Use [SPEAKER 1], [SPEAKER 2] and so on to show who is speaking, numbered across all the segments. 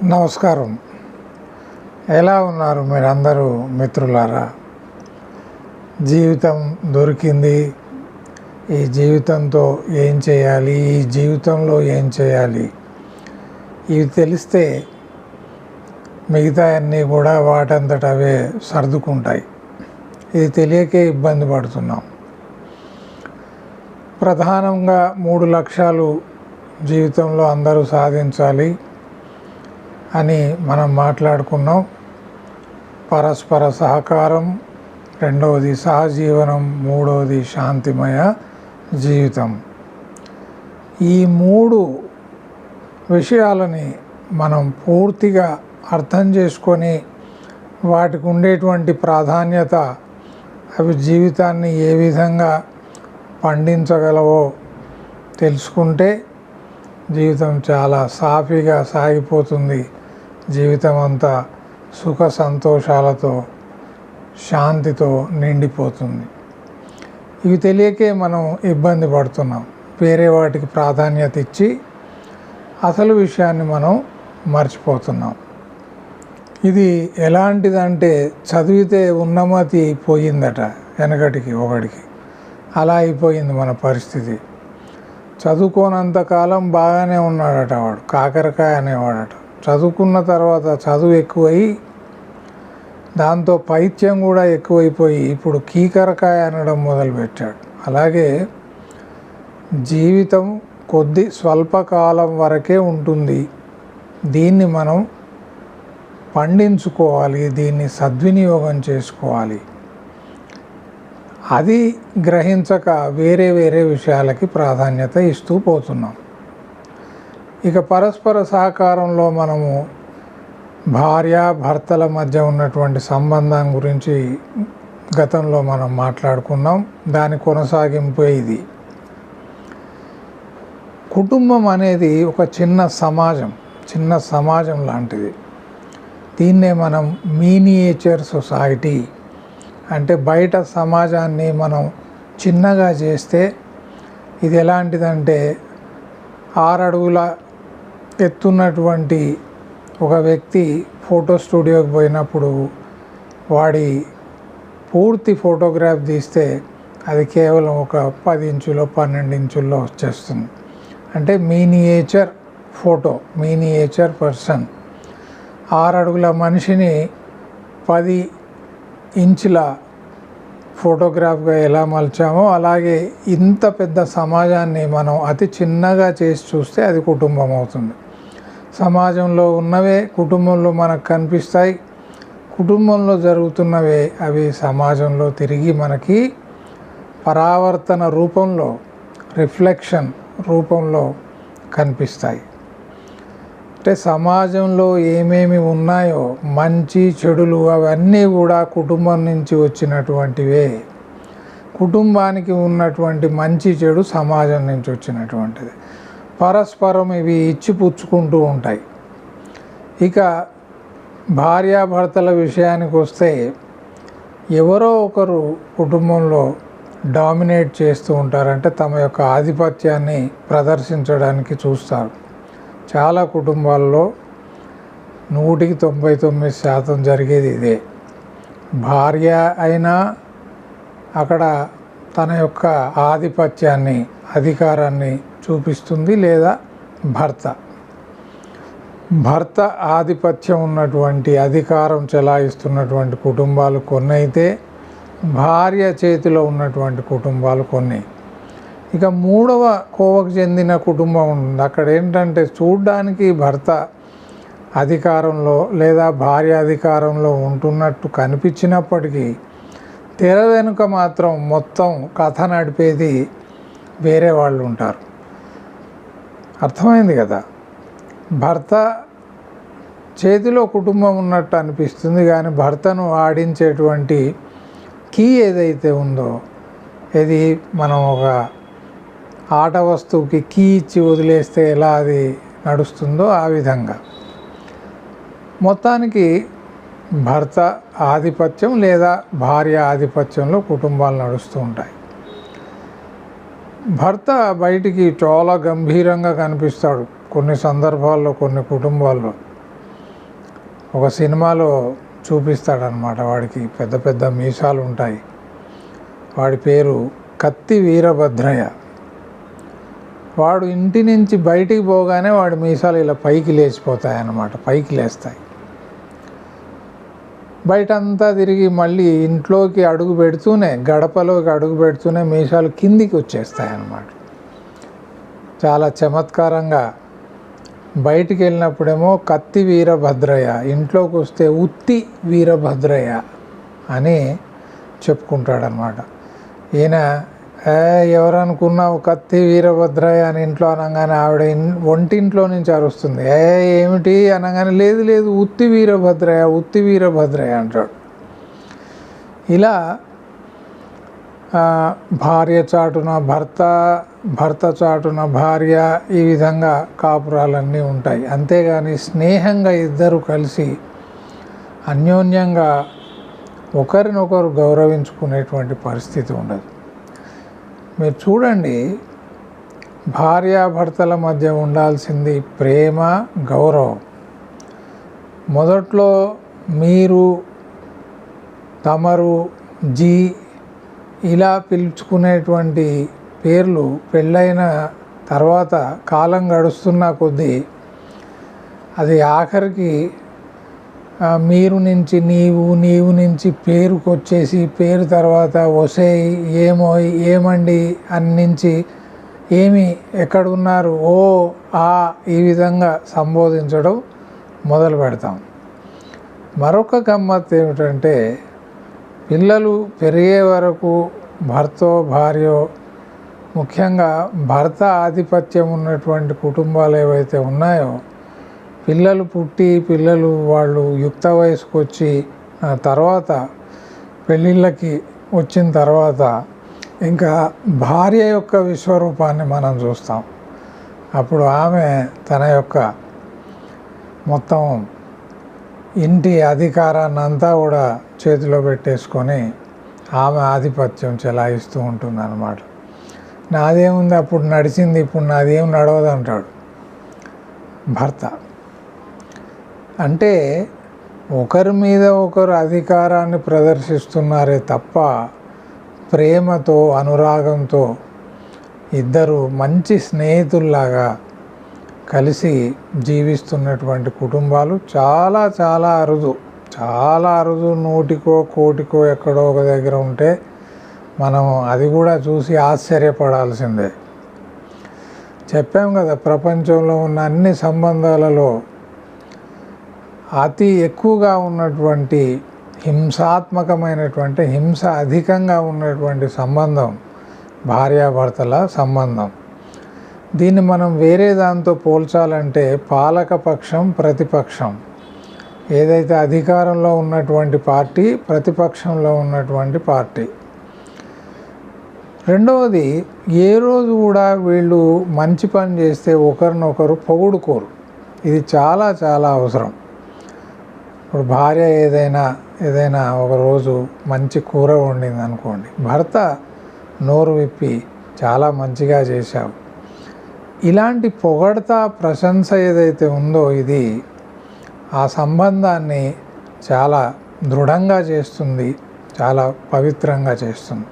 [SPEAKER 1] నమస్కారం. ఎలా ఉన్నారు మీరందరూ మిత్రులారా? జీవితం దొరికింది. ఈ జీవితంతో ఏం చేయాలి, ఈ జీవితంలో ఏం చేయాలి, ఇవి తెలిస్తే మిగతా అన్నీ కూడా వాటంతట అవే సర్దుకుంటాయి. ఇది తెలియకే ఇబ్బంది పడుతున్నాం. ప్రధానంగా 3 లక్ష్యాలు జీవితంలో అందరూ సాధించాలి అని మనం మాట్లాడుకున్నాం. పరస్పర సహకారం, రెండవది సహజీవనం, మూడవది శాంతిమయ జీవితం. ఈ 3 విషయాలని మనం పూర్తిగా అర్థం చేసుకొని వాటికి ఉండేటువంటి ప్రాధాన్యత, అవి జీవితాన్ని ఏ విధంగా పండించగలవో తెలుసుకుంటే జీవితం చాలా సాఫీగా సాగిపోతుంది. జీవితం అంతా సుఖ సంతోషాలతో, శాంతితో నిండిపోతుంది. ఇవి తెలియకే మనం ఇబ్బంది పడుతున్నాం. వేరే వాటికి ప్రాధాన్యత ఇచ్చి అసలు విషయాన్ని మనం మర్చిపోతున్నాం. ఇది ఎలాంటిదంటే, చదివితే ఉన్నమతి పోయిందట వెనకటికి ఒకడికి. అలా అయిపోయింది మన పరిస్థితి. చదువుకోనంతకాలం బాగానే ఉన్నాడట వాడు, కాకరకాయ అనేవాడట. చదువుకున్న తర్వాత చదువు ఎక్కువై దాంతో పైత్యం కూడా ఎక్కువైపోయి ఇప్పుడు కీకరకాయ అనడం మొదలుపెట్టాడు. అలాగే జీవితం కొద్ది స్వల్పకాలం వరకే ఉంటుంది. దీన్ని మనం పండించుకోవాలి, దీన్ని సద్వినియోగం చేసుకోవాలి. అది గ్రహించక వేరే విషయాలకి ప్రాధాన్యత ఇస్తూ పోతున్నాం. ఇక పరస్పర సహకారంలో మనము భార్యాభర్తల మధ్య ఉన్నటువంటి సంబంధం గురించి గతంలో మనం మాట్లాడుకున్నాం. దాని కొనసాగింపు ఇది. కుటుంబం అనేది ఒక చిన్న సమాజం లాంటిది. దీన్నే మనం మినియేచర్ సొసైటీ అంటే, బయట సమాజాన్ని మనం చిన్నగా చేస్తే ఇది ఎలాంటిదంటే, 6 అడుగుల ఎత్తున్నటువంటి ఒక వ్యక్తి ఫోటో స్టూడియోకి పోయినప్పుడు వాడి పూర్తి ఫోటోగ్రాఫ్ తీస్తే అది కేవలం ఒక 10 ఇంచులో 12 ఇంచుల్లో వచ్చేస్తుంది. అంటే మినియేచర్ ఫోటో, మినియేచర్ పర్సన్. 6 అడుగుల మనిషిని 10 ఇంచుల ఫోటోగ్రాఫ్గా ఎలా మలిచామో అలాగే ఇంత పెద్ద సమాజాన్ని మనం అతి చిన్నగా చేసి చూస్తే అది కుటుంబం అవుతుంది. సమాజంలో ఉన్నవే కుటుంబంలో మనకు కనిపిస్తాయి. కుటుంబంలో జరుగుతున్నవే అవి సమాజంలో తిరిగి మనకి పరావర్తన రూపంలో, రిఫ్లెక్షన్ రూపంలో కనిపిస్తాయి. అంటే సమాజంలో ఏమేమి ఉన్నాయో మంచి చెడులు అవన్నీ కూడా కుటుంబం నుంచి వచ్చినటువంటివే. కుటుంబానికి ఉన్నటువంటి మంచి చెడు సమాజం నుంచి వచ్చినటువంటిది. పరస్పరం ఇవి ఇచ్చిపుచ్చుకుంటూ ఉంటాయి. ఇక భార్యాభర్తల విషయానికి వస్తే, ఎవరో ఒకరు కుటుంబంలో డామినేట్ చేస్తూ ఉంటారు. అంటే తమ యొక్క ఆధిపత్యాన్ని ప్రదర్శించడానికి చూస్తారు. చాలా కుటుంబాల్లో 100కి 99% జరిగేది ఇదే. భార్య అయినా అక్కడ తన యొక్క ఆధిపత్యాన్ని, అధికారాన్ని చూపిస్తుంది, లేదా భర్త ఆధిపత్యం ఉన్నటువంటి, అధికారం చెలాయిస్తున్నటువంటి కుటుంబాలు కొన్ని అయితే, భార్య చేతిలో ఉన్నటువంటి కుటుంబాలు కొన్ని. ఇక 3వ కోవకు చెందిన కుటుంబం ఉంటుంది. అక్కడ ఏంటంటే, చూడ్డానికి భర్త అధికారంలో లేదా భార్య అధికారంలో ఉంటున్నట్టు కనిపించినప్పటికీ తెర వెనుక మాత్రం మొత్తం కథ నడిపేది వేరే వాళ్ళు ఉంటారు. అర్థమైంది కదా? భర్త చేతిలో కుటుంబం ఉన్నట్టు అనిపిస్తుంది, కానీ భర్తను ఆడించేటువంటి కీ ఏదైతే ఉందో, ఇది మనం ఒక ఆట వస్తువుకి కీ ఇచ్చి వదిలేస్తే ఎలా అది నడుస్తుందో ఆ విధంగా మొత్తానికి భర్త ఆధిపత్యం లేదా భార్య ఆధిపత్యంలో కుటుంబాలు నడుస్తూ ఉంటాయి. భర్త బయటికి చాలా గంభీరంగా కనిపిస్తాడు కొన్ని సందర్భాల్లో, కొన్ని కుటుంబాల్లో. ఒక సినిమాలో చూపిస్తాడనమాట. వాడికి పెద్ద పెద్ద మీసాలు ఉంటాయి. వాడి పేరు కత్తి వీరభద్రయ్య. వాడు ఇంటి నుంచి బయటికి పోగానే వాడి మీసాలు ఇలా పైకి లేచిపోతాయి అన్నమాట, పైకి లేస్తాయి. బయటంతా తిరిగి మళ్ళీ ఇంట్లోకి అడుగు పెడుతూనే, గడపలోకి అడుగు పెడుతూనే మీసాలు కిందికి వచ్చేస్తాయి అన్నమాట. చాలా చమత్కారంగా బయటికి వెళ్ళినప్పుడేమో కత్తి వీరభద్రయ్య, ఇంట్లోకి వస్తే ఉత్తి వీరభద్రయ్య అని చెప్పుకుంటాడనమాట. ఈయన ఎవరనుకున్నావు కత్తి వీరభద్రయ్య అని ఇంట్లో అనగానే ఆవిడ ఒంటింట్లో నుంచి అరుస్తుంది. ఏమిటి అనగానే లేదు లేదు ఉత్తి వీరభద్రయ్య, ఉత్తి వీరభద్రయ్య అంటాడు. ఇలా భార్య చాటున భర్త, భర్త చాటున భార్య, ఈ విధంగా కాపురాలన్నీ ఉంటాయి. అంతేగాని స్నేహంగా ఇద్దరు కలిసి అన్యోన్యంగా ఒకరినొకరు గౌరవించుకునేటువంటి పరిస్థితి ఉండదు. మీరు చూడండి, భార్యాభర్తల మధ్య ఉండాల్సింది ప్రేమ, గౌరవం. మొదట్లో మీరు, తమరు, జీ ఇలా పిలుచుకునేటువంటి పేర్లు పెళ్ళైన తర్వాత కాలం గడుస్తున్న కొద్దీ అది ఆఖరికి మీరు నుంచి నీవు, నీవు నుంచి పేరుకు వచ్చేసి పేరు తర్వాత ఒసేయ్, ఏమో, ఏమండి అని నుంచి ఏమి, ఎక్కడున్నారు, ఓ, ఆ, ఈ విధంగా సంబోధించడం మొదలు పెడతాం. మరొక గమ్మత్తు ఏమిటంటే, పిల్లలు పెరిగే వరకు భర్తో భార్యో, ముఖ్యంగా భర్త ఆధిపత్యం ఉన్నటువంటి కుటుంబాలు ఏవైతే ఉన్నాయో, పిల్లలు పుట్టి పిల్లలు వాళ్ళు యుక్త వయసుకు వచ్చి తర్వాత పెళ్ళిళ్ళకి వచ్చిన తర్వాత ఇంకా భార్య యొక్క విశ్వరూపాన్ని మనం చూస్తాం. అప్పుడు ఆమె తన యొక్క మొత్తం ఇంటి అధికారాన్ని అంతా కూడా చేతిలో పెట్టేసుకొని ఆమె ఆధిపత్యం చెలాయిస్తూ ఉంటుంది అన్నమాట. నాదేముంది, అప్పుడు నడిచింది, ఇప్పుడు నాదేం నడవదు అంటాడు భర్త. అంటే ఒకరి మీద ఒకరు అధికారాన్ని ప్రదర్శిస్తున్నారే తప్ప ప్రేమతో, అనురాగంతో ఇద్దరు మంచి స్నేహితుల్లాగా కలిసి జీవిస్తున్నటువంటి కుటుంబాలు చాలా చాలా అరుదు, చాలా అరుదు. 100కో 1,00,00,000కో ఎక్కడో ఒక దగ్గర ఉంటే మనం అది కూడా చూసి ఆశ్చర్యపడాల్సిందే. చెప్పాం కదా, ప్రపంచంలో ఉన్న అన్ని సంబంధాలలో అతి ఎక్కువగా ఉన్నటువంటి హింసాత్మకమైనటువంటి, హింస అధికంగా ఉన్నటువంటి సంబంధం భార్యాభర్తల సంబంధం. దీన్ని మనం వేరే దాంతో పోల్చాలంటే పాలకపక్షం, ప్రతిపక్షం. ఏదైతే అధికారంలో ఉన్నటువంటి పార్టీ, ప్రతిపక్షంలో ఉన్నటువంటి పార్టీ. రెండవది, ఏ రోజు కూడా వీళ్ళు మంచి పని చేస్తే ఒకరినొకరు పొగుడుకోరు. ఇది చాలా చాలా అవసరం. ఇప్పుడు భార్య ఏదైనా ఒకరోజు మంచి కూర వండింది అనుకోండి, భర్త నోరు విప్పి చాలా మంచిగా చేశావు, ఇలాంటి పొగడతా ప్రశంస ఏదైతే ఉందో ఇది ఆ సంబంధాన్ని చాలా దృఢంగా చేస్తుంది, చాలా పవిత్రంగా చేస్తుంది.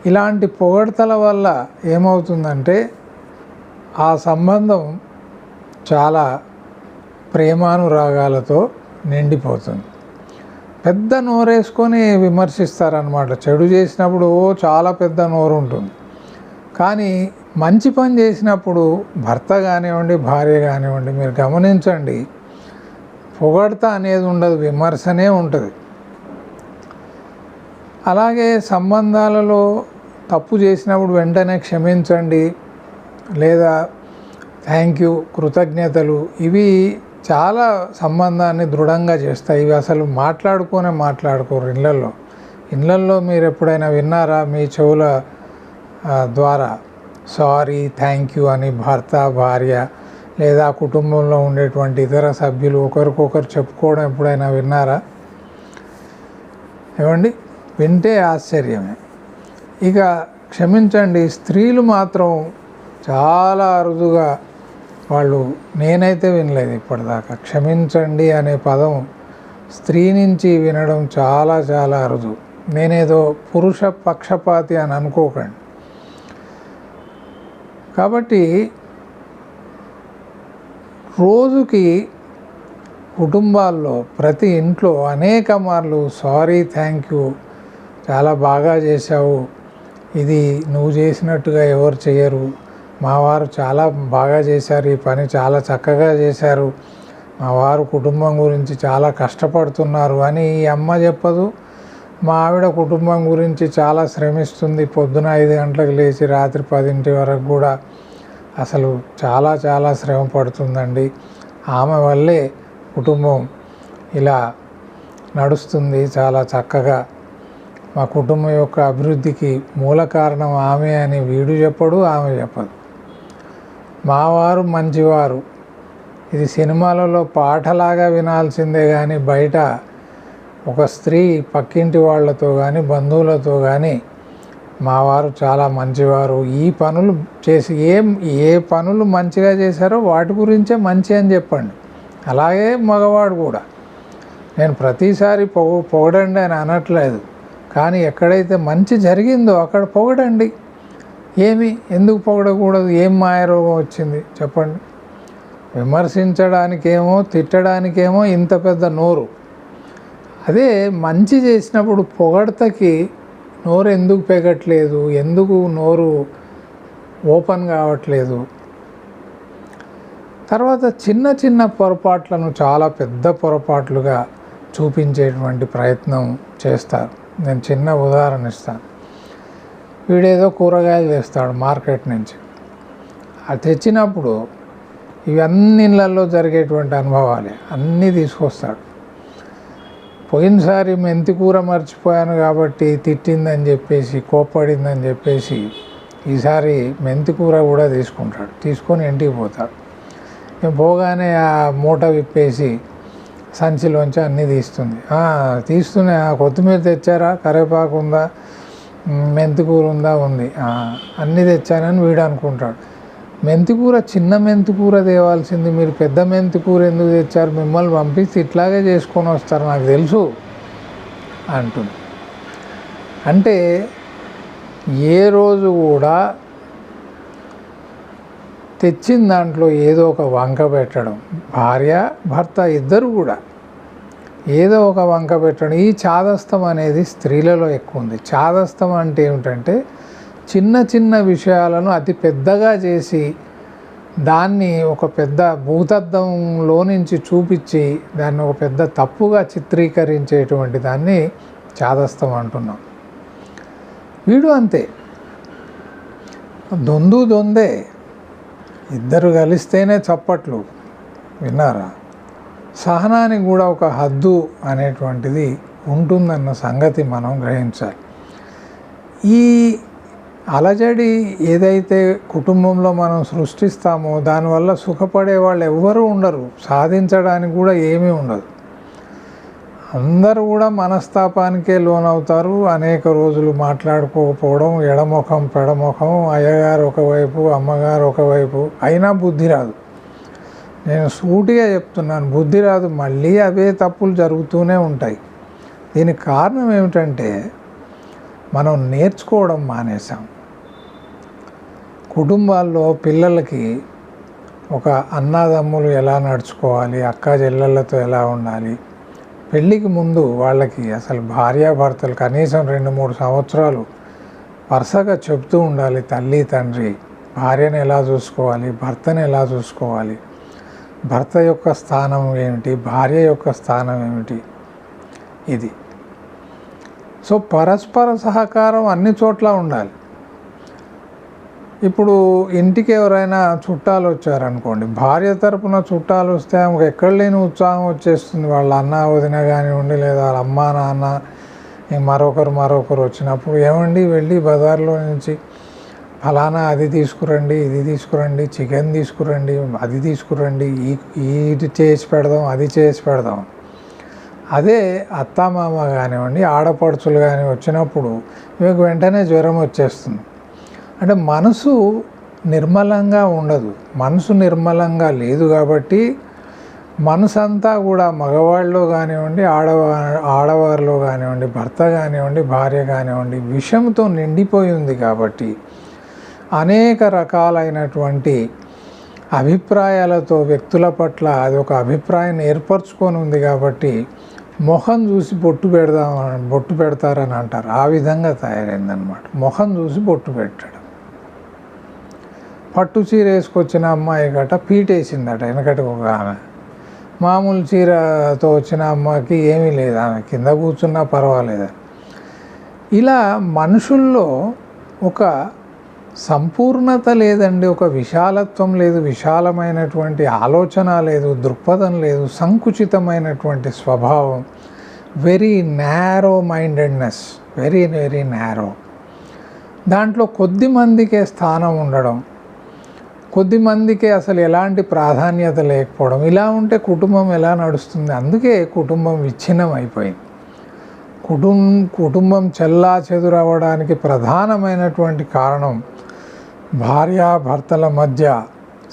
[SPEAKER 1] ఇలాంటి పొగడతల వల్ల ఏమవుతుందంటే ఆ సంబంధం చాలా ప్రేమానురాగాలతో నిండిపోతుంది. పెద్ద నోరేసుకొని విమర్శిస్తారనమాట. చెడు చేసినప్పుడు చాలా పెద్ద నోరు ఉంటుంది, కానీ మంచి పని చేసినప్పుడు భర్త కానివ్వండి, భార్య కానివ్వండి, మీరు గమనించండి, పొగడత అనేది ఉండదు, విమర్శనే ఉంటుంది. అలాగే సంబంధాలలో తప్పు చేసినప్పుడు వెంటనే క్షమించండి లేదా థ్యాంక్ యూ, కృతజ్ఞతలు, ఇవి చాలా సంబంధాన్ని దృఢంగా చేస్తాయి. ఇవి అసలు మాట్లాడుకోరు ఇళ్ళల్లో మీరు ఎప్పుడైనా విన్నారా మీ చెవుల ద్వారా సారీ, థ్యాంక్ యూ అని భర్త, భార్య లేదా కుటుంబంలో ఉండేటువంటి ఇతర సభ్యులు ఒకరికొకరు చెప్పుకోవడం ఎప్పుడైనా విన్నారా? ఏమండి, వింటే ఆశ్చర్యమే. ఇక క్షమించండి, స్త్రీలు మాత్రం చాలా అరుదుగా వాళ్ళు, నేనైతే వినలేదు ఇప్పటిదాకా, క్షమించండి అనే పదం స్త్రీ నుంచి వినడం చాలా చాలా అరుదు. నేనేదో పురుష పక్షపాతి అని అనుకోకండి. కాబట్టి రోజుకి కుటుంబాల్లో ప్రతి ఇంట్లో అనేక మార్లు సారీ, థ్యాంక్ యూ, చాలా బాగా చేశావు, ఇది నువ్వు చేసినట్టుగా ఎవరు చేయరు, మా వారు చాలా బాగా చేశారు, ఈ పని చాలా చక్కగా చేశారు, మా వారు కుటుంబం గురించి చాలా కష్టపడుతున్నారు అని ఈ అమ్మ చెప్పదు. మా ఆవిడ కుటుంబం గురించి చాలా శ్రమిస్తుంది, పొద్దున 5 గంటలకు లేచి రాత్రి 10 వరకు కూడా అసలు చాలా చాలా శ్రమ పడుతుందండి, ఆమె వల్లే కుటుంబం ఇలా నడుస్తుంది చాలా చక్కగా, మా కుటుంబం యొక్క అభివృద్ధికి మూల కారణం ఆమె అని వీడు చెప్పడు, ఆమె చెప్పదు. మా వారు మంచివారు, ఇది సినిమాలలో పాటలాగా వినాల్సిందే కానీ బయట ఒక స్త్రీ పక్కింటి వాళ్ళతో కానీ బంధువులతో కానీ మా వారు చాలా మంచివారు, ఈ పనులు చేసి ఏ పనులు మంచిగా చేశారో వాటి గురించే మంచి అని చెప్పండి. అలాగే మగవాడు కూడా, నేను ప్రతిసారి పొగడండి అని అనట్లేదు, కానీ ఎక్కడైతే మంచి జరిగిందో అక్కడ పొగడండి. ఎందుకు పొగడకూడదు? ఏం మాయరోగం వచ్చింది చెప్పండి? విమర్శించడానికేమో తిట్టడానికేమో ఇంత పెద్ద నోరు, అదే మంచి చేసినప్పుడు పొగడతకి నోరు ఎందుకు పెగట్లేదు? ఎందుకు నోరు ఓపెన్ కావట్లేదు? తర్వాత చిన్న చిన్న పొరపాట్లను చాలా పెద్ద పొరపాట్లుగా చూపించేటువంటి ప్రయత్నం చేస్తారు. నేను చిన్న ఉదాహరణ ఇస్తాను. వీడేదో కూరగాయలు తెస్తాడు మార్కెట్ నుంచి, అది తెచ్చినప్పుడు ఇవి అన్ని ఇళ్ళల్లో జరిగేటువంటి అనుభవాలే, అన్నీ తీసుకొస్తాడు. పోయినసారి మెంతి కూర మర్చిపోయాను కాబట్టి తిట్టిందని చెప్పేసి, కోప్పడిందని చెప్పేసి ఈసారి మెంతి కూర కూడా తీసుకుంటాడు. తీసుకొని ఇంటికి పోతాడు. పోగానే ఆ మూట విప్పేసి సంచిలోంచి అన్నీ తీస్తూనే కొత్తిమీర తెచ్చారా, కరివేపాకు ఉందా, మెంతి కూర ఉందా, ఉంది, అన్నీ తెచ్చానని వీడు అనుకుంటాడు. మెంతి కూర చిన్న మెంతి కూర తేవాల్సింది మీరు పెద్ద మెంతి కూర ఎందుకు తెచ్చారు? మిమ్మల్ని పంపిస్తే ఇట్లాగే చేసుకొని వస్తారు నాకు తెలుసు అంటుంది. అంటే ఏ రోజు కూడా తెచ్చిన దాంట్లో ఏదో ఒక వంక పెట్టడం, భార్య భర్త ఇద్దరు కూడా ఏదో ఒక వంక పెట్టడం. ఈ చాదస్తం అనేది స్త్రీలలో ఎక్కువ ఉంది. చాదస్తం అంటే ఏమిటంటే చిన్న చిన్న విషయాలను అతి పెద్దగా చేసి దాన్ని ఒక పెద్ద భూతద్దంలో నుంచి చూపించి దాన్ని ఒక పెద్ద తప్పుగా చిత్రీకరించేటువంటి దాన్ని చాదస్తం అంటున్నాం. వీడు అంతే, దొందే, ఇద్దరు కలిస్తేనే చప్పట్లు, విన్నారా? సహనానికి కూడా ఒక హద్దు అనేటువంటిది ఉంటుందన్న సంగతి మనం గ్రహించాలి. ఈ అలజడి ఏదైతే కుటుంబంలో మనం సృష్టిస్తామో దానివల్ల సుఖపడే వాళ్ళు ఎవ్వరూ ఉండరు, సాధించడానికి కూడా ఏమీ ఉండదు. అందరూ కూడా మనస్తాపానికే లోనవుతారు. అనేక రోజులు మాట్లాడుకోకపోవడం, ఎడముఖం పెడముఖం, అయ్యగారు ఒకవైపు అమ్మగారు ఒకవైపు, అయినా బుద్ధి రాదు. నేను సూటిగా చెప్తున్నాను, బుద్ధి రాదు. మళ్ళీ అవే తప్పులు జరుగుతూనే ఉంటాయి. దీనికి కారణం ఏమిటంటే మనం నేర్చుకోవడం మానేసాం. కుటుంబాల్లో పిల్లలకి ఒక అన్నదమ్ములు ఎలా నడుచుకోవాలి, అక్క చెల్లెళ్ళతో ఎలా ఉండాలి, పెళ్ళికి ముందు వాళ్ళకి అసలు భార్యాభర్తలు కనీసం 2-3 సంవత్సరాలు వరుసగా చెప్తూ ఉండాలి. తల్లి తండ్రి భార్యను ఎలా చూసుకోవాలి, భర్తను ఎలా చూసుకోవాలి, భర్త యొక్క స్థానం ఏమిటి, భార్య యొక్క స్థానం ఏమిటి, ఇది. సో పరస్పర సహకారం అన్ని చోట్ల ఉండాలి. ఇప్పుడు ఇంటికి ఎవరైనా చుట్టాలు వచ్చారనుకోండి, భార్య తరపున చుట్టాలు వస్తే ఆమెకు ఎక్కడ లేని ఉత్సాహం వచ్చేస్తుంది. వాళ్ళ అన్న వదిన కానివ్వండి, లేదా వాళ్ళ అమ్మ నాన్న మరొకరు వచ్చినప్పుడు, ఏమండి వెళ్ళి బజార్లో నుంచి ఫలానా అది తీసుకురండి, ఇది తీసుకురండి, చికెన్ తీసుకురండి, అది తీసుకురండి, ఇది చేసి పెడదాం, అది చేసి పెడదాం. అదే అత్తామామ కానివ్వండి, ఆడపడుచులు కానీ వచ్చినప్పుడు మీకు వెంటనే జ్వరం వచ్చేస్తుంది. అంటే మనసు నిర్మలంగా ఉండదు. మనసు నిర్మలంగా లేదు కాబట్టి మనసు అంతా కూడా మగవాళ్ళలో కానివ్వండి, ఆడవారిలో కానివ్వండి, భర్త కానివ్వండి, భార్య కానివ్వండి విషంతో నిండిపోయి ఉంది కాబట్టి అనేక రకాలైనటువంటి అభిప్రాయాలతో వ్యక్తుల పట్ల అది ఒక అభిప్రాయాన్ని ఏర్పరచుకొని ఉంది కాబట్టి మొహం చూసి బొట్టు పెడతారని అంటారు. ఆ విధంగా తయారైందనమాట. మొహం చూసి బొట్టు పెట్టడం. పట్టు చీర వేసుకొచ్చిన అమ్మాయి గట పీటేసిందట వెనకటి ఒక ఆమె. మామూలు చీరతో వచ్చిన అమ్మాయికి ఏమీ లేదు, ఆమె కింద కూర్చున్నా పర్వాలేదు. ఇలా మనుషుల్లో ఒక సంపూర్ణత లేదండి, ఒక విశాలత్వం లేదు, విశాలమైనటువంటి ఆలోచన లేదు, దృక్పథం లేదు, సంకుచితమైనటువంటి స్వభావం, very narrow mindedness, very very narrow. దాంట్లో కొద్ది మందికే స్థానం ఉండడం, కొద్ది మందికే అసలు ఎలాంటి ప్రాధాన్యత లేకపోవడం. ఇలా ఉంటే కుటుంబం ఎలా నడుస్తుంది? అందుకే కుటుంబం విచ్ఛిన్నం అయిపోయింది. కుటుంబం చెల్లా చెదురవ్వడానికి ప్రధానమైనటువంటి కారణం భార్యాభర్తల మధ్య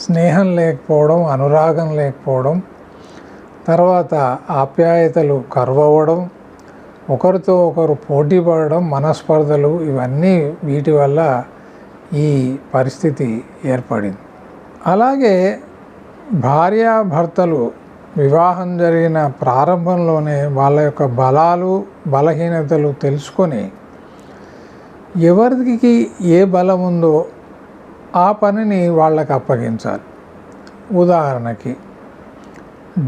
[SPEAKER 1] స్నేహం లేకపోవడం, అనురాగం లేకపోవడం, తర్వాత ఆప్యాయతలు కరువవ్వడం, ఒకరితో ఒకరు పోటీ పడడం, మనస్పర్ధలు, ఇవన్నీ వీటి వల్ల ఈ పరిస్థితి ఏర్పడింది. అలాగే భార్యాభర్తలు వివాహం జరిగిన ప్రారంభంలోనే వాళ్ళ యొక్క బలాలు బలహీనతలు తెలుసుకొని ఎవరికి ఏ బలం ఉందో ఆ పనిని వాళ్ళకి అప్పగించాలి. ఉదాహరణకి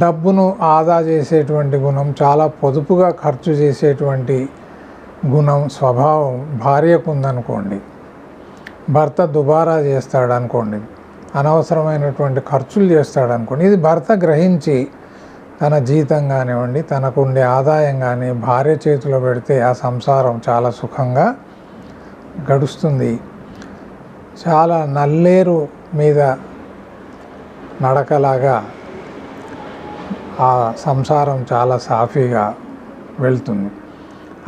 [SPEAKER 1] డబ్బును ఆదా చేసేటువంటి గుణం, చాలా పొదుపుగా ఖర్చు చేసేటువంటి గుణం, స్వభావం భార్యకు ఉందనుకోండి, భర్త దుబారా చేస్తాడు అనుకోండి, అనవసరమైనటువంటి ఖర్చులు చేస్తాడు అనుకోండి, ఇది భర్త గ్రహించి తన జీతం కానివ్వండి, తనకుండే ఆదాయం కానీ భార్య చేతిలో పెడితే ఆ సంసారం చాలా సుఖంగా గడుస్తుంది. చాలా నల్లేరు మీద నడకలాగా ఆ సంసారం చాలా సాఫీగా వెళ్తుంది.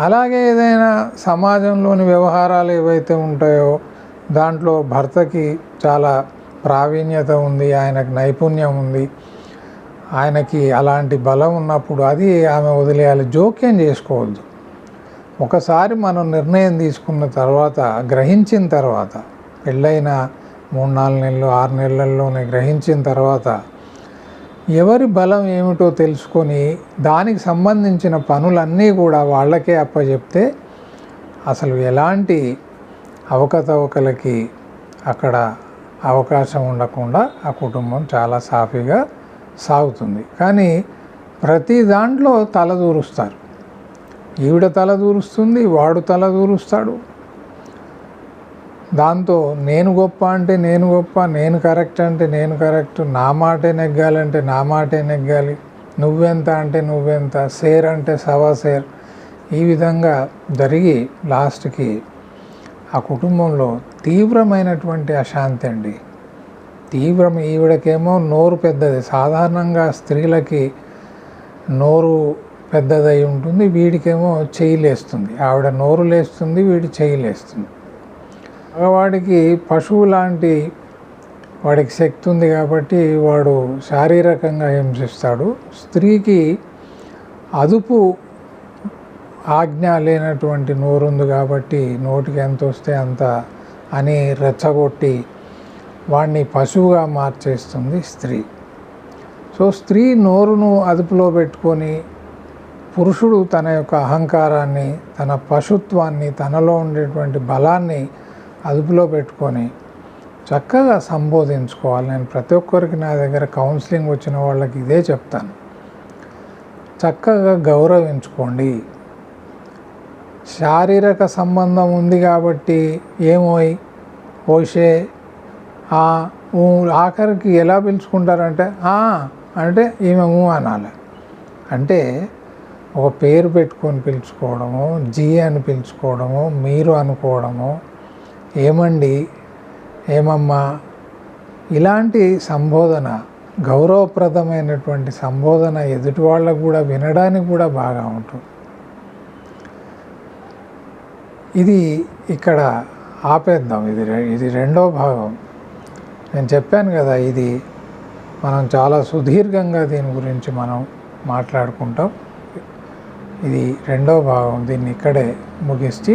[SPEAKER 1] అలాగే ఏదైనా సమాజంలోని వ్యవహారాలు ఏవైతే ఉంటాయో దాంట్లో భర్తకి చాలా ప్రావీణ్యత ఉంది, ఆయనకు నైపుణ్యం ఉంది, ఆయనకి అలాంటి బలం ఉన్నప్పుడు అది ఆమె వదిలేయాలి, జోక్యం చేసుకోవద్దు. ఒకసారి మనం నిర్ణయం తీసుకున్న తర్వాత, గ్రహించిన తర్వాత, పెళ్ళైన 3-4 నెలలు 6 నెలల్లోనే గ్రహించిన తర్వాత ఎవరి బలం ఏమిటో తెలుసుకొని దానికి సంబంధించిన పనులన్నీ కూడా వాళ్ళకే అప్పచెప్తే అసలు ఎలాంటి అవకతవకలకి అక్కడ అవకాశం ఉండకుండా ఆ కుటుంబం చాలా సాఫీగా సాగుతుంది. కానీ ప్రతి దాంట్లో తలదూరుస్తారు. ఈవిడ తలదూరుస్తుంది, వాడు తలదూరుస్తాడు. దాంతో నేను గొప్ప అంటే నేను గొప్ప, నేను కరెక్ట్ అంటే నేను కరెక్ట్, నా మాటే నెగ్గాలంటే నా మాటే నెగ్గాలి, నువ్వెంత అంటే నువ్వెంత, షేర్ అంటే సవా షేర్, ఈ విధంగా జరిగి లాస్ట్కి ఆ కుటుంబంలో తీవ్రమైనటువంటి అశాంతి అండి. ఈవిడకేమో నోరు పెద్దది. సాధారణంగా స్త్రీలకి నోరు పెద్దదై ఉంటుంది, వీడికేమో చెయ్యి లేస్తుంది. ఆవిడ నోరు లేస్తుంది, వీడి చెయ్యి లేస్తుంది. మగవాడికి పశువు లాంటి వాడికి శక్తి ఉంది కాబట్టి వాడు శారీరకంగా హింసిస్తాడు. స్త్రీకి అదుపు ఆజ్ఞ లేనటువంటి నోరు ఉంది కాబట్టి నోటికి ఎంత వస్తే అంత అని రెచ్చగొట్టి వాడిని పశువుగా మార్చేస్తుంది స్త్రీ. సో స్త్రీ నోరును అదుపులో పెట్టుకొని పురుషుడు తన యొక్క అహంకారాన్ని, తన పశుత్వాన్ని, తనలో ఉండేటువంటి బలాన్ని అదుపులో పెట్టుకొని చక్కగా సంబోధించుకోవాలి. నేను ప్రతి ఒక్కరికి నా దగ్గర కౌన్సిలింగ్ వచ్చిన వాళ్ళకి ఇదే చెప్తాను. చక్కగా గౌరవించుకోండి. శారీరక సంబంధం ఉంది కాబట్టి ఏమోయ్ ఓషే ఆఖరికి ఎలా పిలుచుకుంటారంటే అంటే ఈమె అనాలి. అంటే ఒక పేరు పెట్టుకొని పిలుచుకోవడము, జీ అని పిలుచుకోవడము, మీరు అనుకోవడము, ఏమండి, ఏమమ్మా, ఇలాంటి సంబోధన, గౌరవప్రదమైనటువంటి సంబోధన ఎదుటి వాళ్ళకు కూడా వినడానికి కూడా బాగా ఉంటుంది. ఇది ఇక్కడ ఆపేద్దాం. ఇది రెండో భాగం. నేను చెప్పాను కదా, ఇది మనం చాలా సుదీర్ఘంగా దీని గురించి మనం మాట్లాడుకుంటాం. ఇది రెండో భాగం. దీన్ని ఇక్కడే ముగించి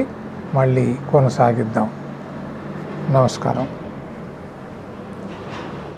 [SPEAKER 1] మళ్ళీ కొనసాగిద్దాం. నమస్కారం.